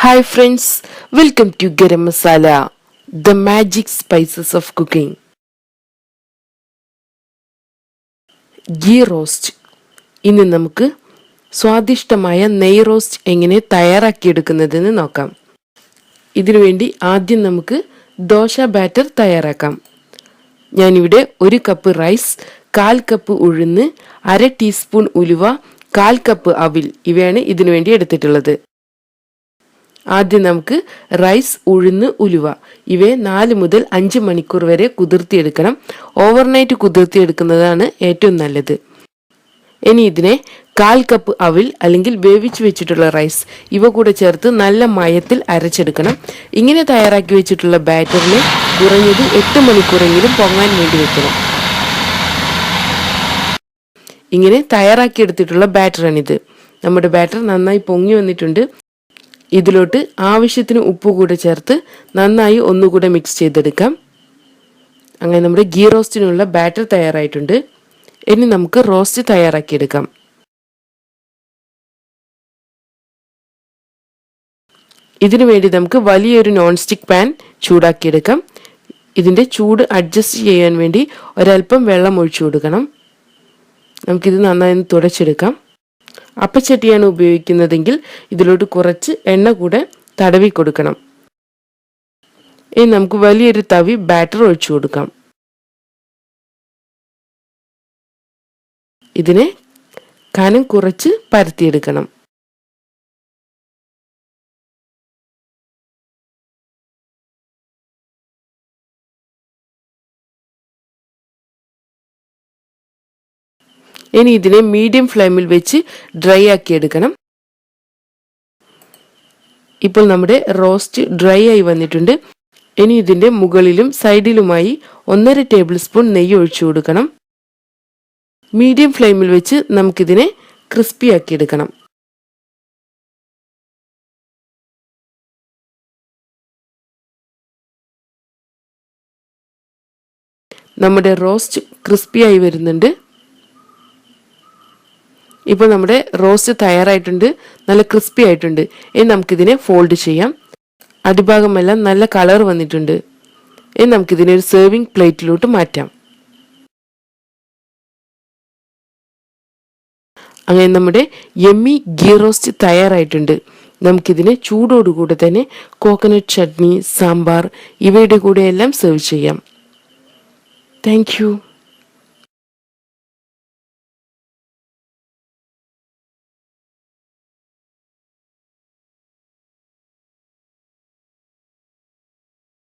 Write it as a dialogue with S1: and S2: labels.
S1: Hi friends, welcome to Garam Masala, the magic spices of cooking. Ghee roast. ഇന്ന് നമുക്ക് സ്വാദിഷ്ടമായ നെയ് roast എങ്ങനെ തയ്യാറാക്കിയെടുക്കുന്നതെന്ന് നോക്കാം. ഇതിനുവേണ്ടി ആദ്യം നമുക്ക് ദോശ ബാറ്റർ തയ്യാറാക്കാം. ഞാനിവിടെ 1 കപ്പ് റൈസ്, 1/4 കപ്പ് ഉഴുന്ന്, 1/2 ടീസ്പൂൺ ഉലുവ, 1/4 കപ്പ് അവിൽ ഇവയാണ് ഇതിനുവേണ്ടി എടുത്തിട്ടുള്ളത്. ആദ്യം നമുക്ക് റൈസ്, ഉഴുന്ന്, ഉലുവ ഇവയെ 4 മുതൽ 5 മണിക്കൂർ വരെ കുതിർത്തിയെടുക്കണം. ഓവർനൈറ്റ് കുതിർത്തിയെടുക്കുന്നതാണ് ഏറ്റവും നല്ലത്. ഇനി ഇതിനെ 1/4 കപ്പ് അവിൽ അല്ലെങ്കിൽ വേവിച്ച് വെച്ചിട്ടുള്ള റൈസ് ഇവ കൂടെ ചേർത്ത് നല്ല മയത്തിൽ അരച്ചെടുക്കണം. ഇങ്ങനെ തയ്യാറാക്കി വെച്ചിട്ടുള്ള ബാറ്ററിനെ കുറഞ്ഞത് 8 മണിക്കൂറെങ്കിലും പൊങ്ങാൻ വേണ്ടി വെക്കണം. ഇങ്ങനെ തയ്യാറാക്കിയെടുത്തിട്ടുള്ള ബാറ്ററാണിത്. നമ്മുടെ ബാറ്റർ നന്നായി പൊങ്ങി വന്നിട്ടുണ്ട്. ഇതിലോട്ട് ആവശ്യത്തിന് ഉപ്പ് കൂടെ ചേർത്ത് നന്നായി ഒന്നുകൂടെ മിക്സ് ചെയ്തെടുക്കാം. അങ്ങനെ നമ്മുടെ ഗീ റോസ്റ്റിനുള്ള ബാറ്റർ തയ്യാറായിട്ടുണ്ട്. ഇനി നമുക്ക് റോസ്റ്റ് തയ്യാറാക്കിയെടുക്കാം. ഇതിനു വേണ്ടി നമുക്ക് വലിയൊരു നോൺ സ്റ്റിക്ക് പാൻ ചൂടാക്കിയെടുക്കാം. ഇതിൻ്റെ ചൂട് അഡ്ജസ്റ്റ് ചെയ്യാൻ വേണ്ടി ഒരൽപ്പം വെള്ളം ഒഴിച്ചു കൊടുക്കണം. നമുക്കിത് നന്നായി തുടച്ചെടുക്കാം. അപ്പച്ചട്ടിയാണ് ഉപയോഗിക്കുന്നതെങ്കിൽ ഇതിലോട്ട് കുറച്ച് എണ്ണ കൂടെ തടവി കൊടുക്കണം. ഇനി നമുക്ക് വലിയൊരു തവി ബാറ്റർ ഒഴിച്ചു കൊടുക്കാം. ഇതിനെ കനം കുറച്ച് പരത്തിയെടുക്കണം. ഇനി ഇതിനെ മീഡിയം ഫ്ലെയിമിൽ വെച്ച് ഡ്രൈ ആക്കി എടുക്കണം. ഇപ്പോൾ നമ്മുടെ റോസ്റ്റ് ഡ്രൈ ആയി വന്നിട്ടുണ്ട്. ഇനി ഇതിൻ്റെ മുകളിലും സൈഡിലുമായി 1.5 ടേബിൾ സ്പൂൺ നെയ്യ് ഒഴിച്ചു കൊടുക്കണം. മീഡിയം ഫ്ലെയിമിൽ വെച്ച് നമുക്കിതിനെ ക്രിസ്പി ആക്കി എടുക്കണം. നമ്മുടെ റോസ്റ്റ് ക്രിസ്പി ആയി വരുന്നുണ്ട്. ഇപ്പോൾ നമ്മുടെ റോസ്റ്റ് തയ്യാറായിട്ടുണ്ട്, നല്ല ക്രിസ്പി ആയിട്ടുണ്ട്. ഇനി നമുക്കിതിനെ ഫോൾഡ് ചെയ്യാം. അടിഭാഗമെല്ലാം നല്ല കളർ വന്നിട്ടുണ്ട്. ഇനി നമുക്കിതിനെ ഒരു സെർവിങ് പ്ലേറ്റിലോട്ട് മാറ്റാം. അങ്ങനെ നമ്മുടെ യമ്മി ഗീ റോസ്റ്റ് തയ്യാറായിട്ടുണ്ട്. നമുക്കിതിനെ ചൂടോടുകൂടെ തന്നെ കോക്കനട്ട് ചട്നി, സാമ്പാർ ഇവയുടെ കൂടെ എല്ലാം സെർവ് ചെയ്യാം. Thank you.